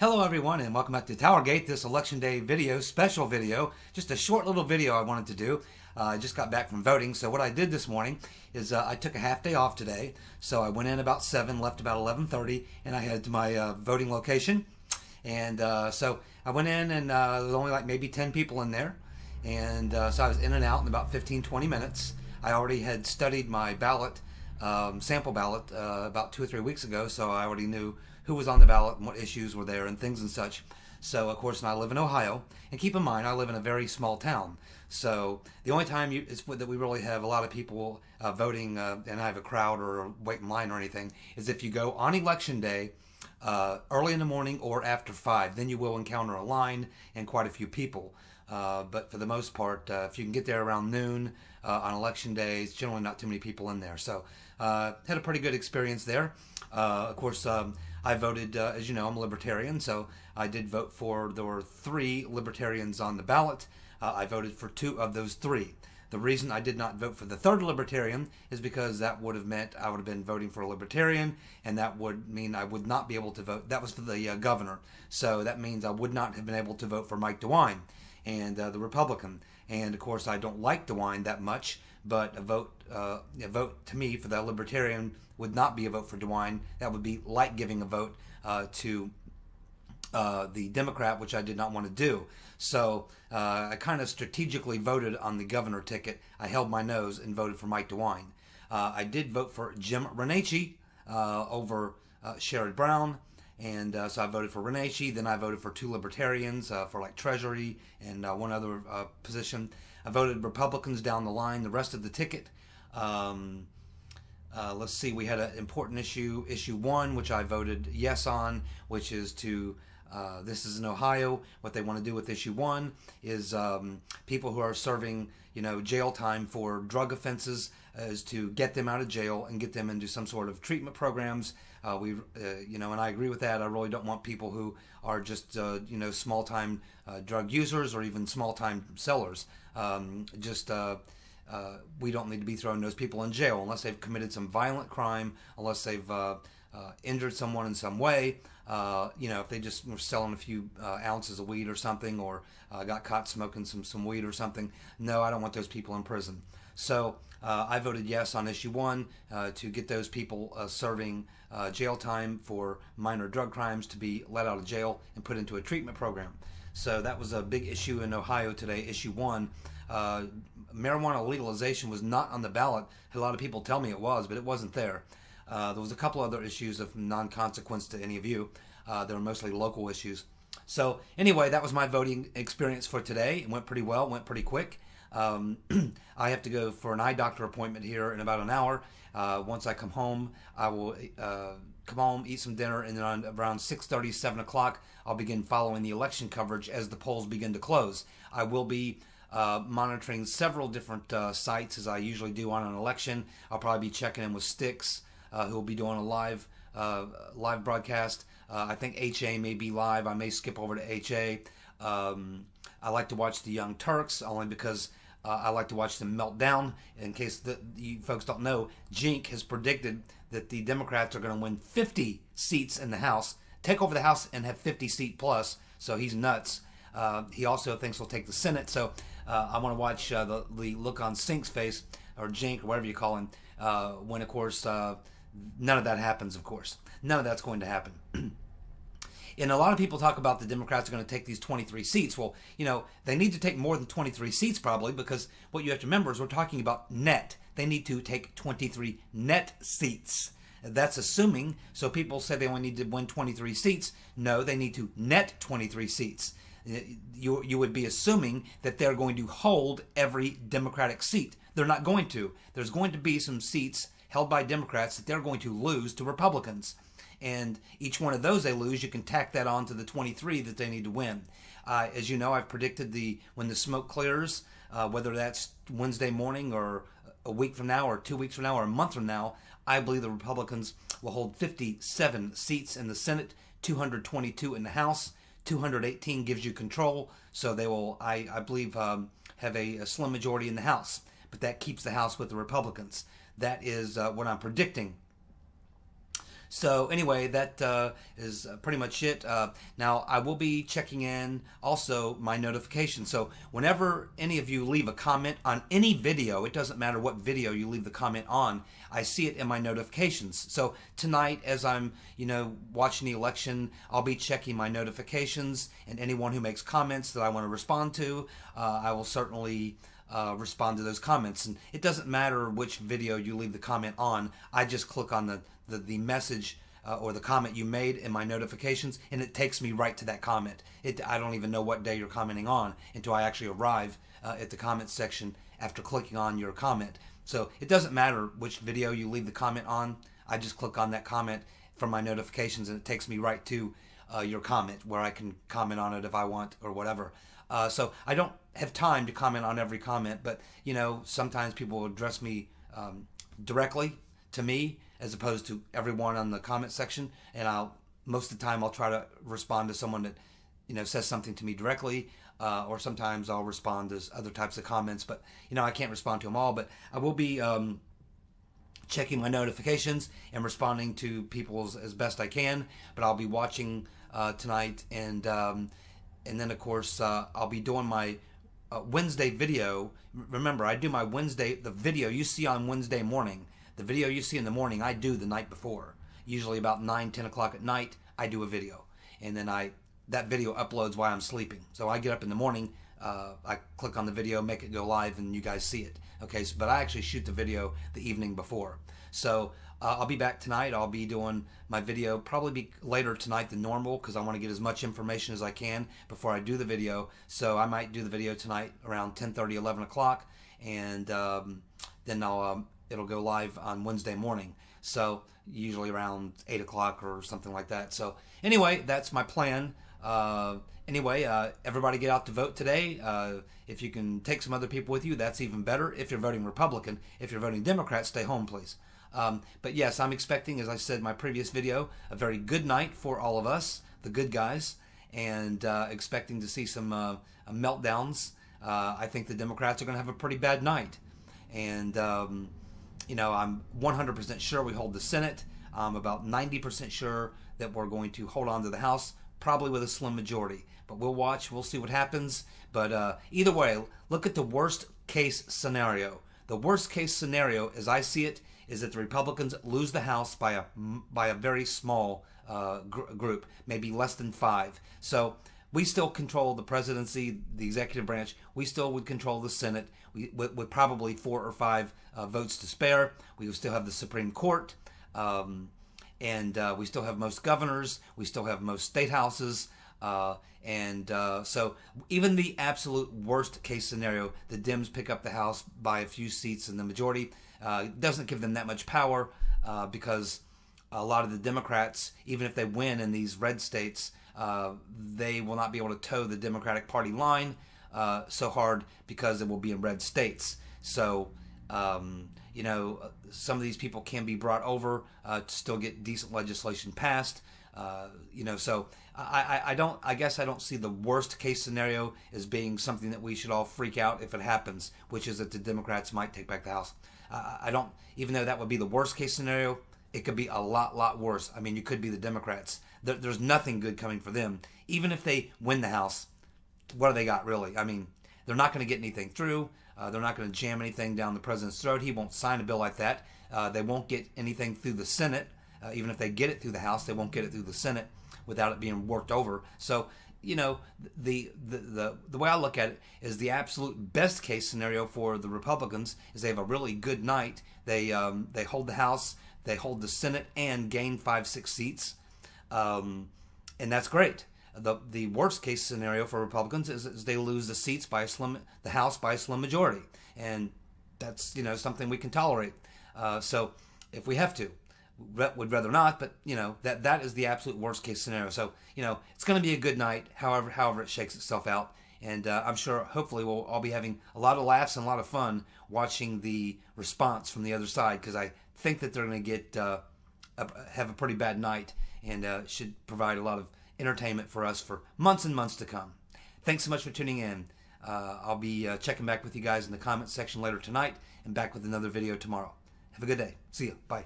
Hello everyone and welcome back to TowerGate, this election day video, special video, just a short little video I wanted to do. I just got back from voting, so what I did this morning is I took a half day off today. So I went in about 7, left about 11:30, and I headed to my voting location. And so I went in and there was only like maybe 10 people in there. And so I was in and out in about 15-20 minutes. I already had studied my ballot, sample ballot, about 2 or 3 weeks ago, so I already knew who was on the ballot and what issues were there and things and such. So, of course, and I live in Ohio. And keep in mind, I live in a very small town. So the only time that we really have a lot of people voting and I have a crowd or wait in line or anything is if you go on election day early in the morning or after 5. Then you will encounter a line and quite a few people. But for the most part, if you can get there around noon on election days, generally not too many people in there. So had a pretty good experience there. Of course, I voted, as you know, I'm a libertarian, so I did vote for, there were 3 libertarians on the ballot. I voted for 2 of those 3. The reason I did not vote for the 3rd libertarian is because that would have meant I would have been voting for a libertarian, and that would mean I would not be able to vote. That was for the governor. So that means I would not have been able to vote for Mike DeWine and the Republican. And of course, I don't like DeWine that much, but a vote to me for the libertarian would not be a vote for DeWine. That would be like giving a vote to the Democrat, which I did not want to do. So I kind of strategically voted on the governor ticket. I held my nose and voted for Mike DeWine. I did vote for Jim Renacci over Sherrod Brown. And so I voted for Renacci. Then I voted for 2 libertarians for like Treasury and one other position. I voted Republicans down the line, the rest of the ticket. Let's see, we had an important issue 1, which I voted yes on, which is to, this is in Ohio. What they want to do with issue 1 is people who are serving, jail time for drug offenses is to get them out of jail and get them into some sort of treatment programs. And I agree with that. I really don't want people who are just, small-time drug users or even small-time sellers. We don't need to be throwing those people in jail unless they've committed some violent crime, unless they've injured someone in some way. If they just were selling a few ounces of weed or something, or got caught smoking some weed or something. No, I don't want those people in prison. So I voted yes on issue 1 to get those people serving jail time for minor drug crimes to be let out of jail and put into a treatment program. So that was a big issue in Ohio today, issue 1. Marijuana legalization was not on the ballot. A lot of people tell me it was, but it wasn't there. There was a couple other issues of non-consequence to any of you. They were mostly local issues. So anyway, that was my voting experience for today. It went pretty well, went pretty quick. I have to go for an eye doctor appointment here in about an hour. Once I come home, I will come home, eat some dinner, and then around 6:30, 7 o'clock, I'll begin following the election coverage as the polls begin to close. I will be monitoring several different sites as I usually do on an election. I'll probably be checking in with Styx, who will be doing a live broadcast. I think HA may be live. I may skip over to HA. I like to watch the Young Turks only because I like to watch them melt down. In case you folks don't know, Jink has predicted that the Democrats are going to win 50 seats in the House, take over the House, and have 50 seat plus. So he's nuts. He also thinks he'll take the Senate. So I want to watch the look on Sink's face, or Jink, or whatever you call him, when, of course, none of that happens, of course. None of that's going to happen. And a lot of people talk about the Democrats are going to take these 23 seats. Well, they need to take more than 23 seats probably, because what you have to remember is we're talking about net. They need to take 23 net seats. That's assuming. So people say they only need to win 23 seats. No, they need to net 23 seats. You would be assuming that they're going to hold every Democratic seat. They're not going to. There's going to be some seats held by Democrats that they're going to lose to Republicans. And each one of those they lose, you can tack that on to the 23 that they need to win. As you know, I've predicted when the smoke clears, whether that's Wednesday morning or a week from now or 2 weeks from now or a month from now, I believe the Republicans will hold 57 seats in the Senate, 222 in the House, 218 gives you control. So they will, I believe, have a slim majority in the House. But that keeps the House with the Republicans. That is what I'm predicting. So anyway, that is pretty much it. Now I will be checking in also my notifications. So whenever any of you leave a comment on any video, it doesn't matter what video you leave the comment on, I see it in my notifications. So tonight, as I'm watching the election, I'll be checking my notifications, and anyone who makes comments that I want to respond to, I will certainly respond to those comments. And it doesn't matter which video you leave the comment on. I just click on the message or the comment you made in my notifications, and it takes me right to that comment. I don't even know what day you're commenting on until I actually arrive at the comment section after clicking on your comment. So it doesn't matter which video you leave the comment on. I just click on that comment from my notifications, and it takes me right to your comment where I can comment on it if I want or whatever. So I don't have time to comment on every comment, but sometimes people will address me directly to me as opposed to everyone on the comment section, and most of the time I'll try to respond to someone that says something to me directly, or sometimes I'll respond to other types of comments, but I can't respond to them all. But I will be checking my notifications and responding to people as best I can. But I'll be watching tonight, and then of course I'll be doing my Wednesday video. Remember, I do my Wednesday, the video you see on Wednesday morning. The video you see in the morning, I do the night before. Usually about 9-10 o'clock at night, I do a video. And then that video uploads while I'm sleeping. So I get up in the morning, I click on the video, make it go live, and you guys see it. Okay, but I actually shoot the video the evening before. So I'll be back tonight. I'll be doing my video probably be later tonight than normal because I want to get as much information as I can before I do the video. So I might do the video tonight around 10:30, 11 o'clock, and then it'll go live on Wednesday morning. So usually around 8 o'clock or something like that. So anyway, that's my plan. Everybody get out to vote today. If you can take some other people with you, that's even better. If you're voting Republican, if you're voting Democrat, stay home, please. But yes, I'm expecting, as I said in my previous video, a very good night for all of us, the good guys, and expecting to see some meltdowns. I think the Democrats are going to have a pretty bad night. And, I'm 100% sure we hold the Senate. I'm about 90% sure that we're going to hold on to the House, probably with a slim majority. But we'll watch. We'll see what happens. But either way, look at the worst case scenario. The worst case scenario, as I see it, is that the Republicans lose the House by a very small group, maybe less than 5. So we still control the presidency, the executive branch. We still would control the Senate with probably 4 or 5 votes to spare. We would still have the Supreme Court, and we still have most governors. We still have most state houses. So even the absolute worst case scenario, the Dems pick up the House by a few seats in the majority, doesn't give them that much power because a lot of the Democrats, even if they win in these red states, they will not be able to toe the Democratic Party line so hard because it will be in red states. So, some of these people can be brought over to still get decent legislation passed. So I guess I don't see the worst case scenario as being something that we should all freak out if it happens, which is that the Democrats might take back the House. I don't, even though that would be the worst case scenario, it could be a lot worse. I mean, you could be the Democrats. There's nothing good coming for them. Even if they win the House, what do they got really? I mean, they're not going to get anything through. They're not going to jam anything down the president's throat. He won't sign a bill like that. They won't get anything through the Senate. Even if they get it through the House, they won't get it through the Senate without it being worked over. So, the way I look at it is the absolute best case scenario for the Republicans is they have a really good night. They hold the House, they hold the Senate, and gain 5-6 seats, and that's great. The worst case scenario for Republicans is they lose the seats the House by a slim majority, and that's something we can tolerate. So if we have to, would rather not, but that is the absolute worst case scenario. So it's going to be a good night, however it shakes itself out, and I'm sure hopefully we'll all be having a lot of laughs and a lot of fun watching the response from the other side, because I think that they're going to have a pretty bad night, and should provide a lot of entertainment for us for months and months to come. Thanks so much for tuning in. I'll be checking back with you guys in the comments section later tonight, and back with another video tomorrow. Have a good day. See you. Bye.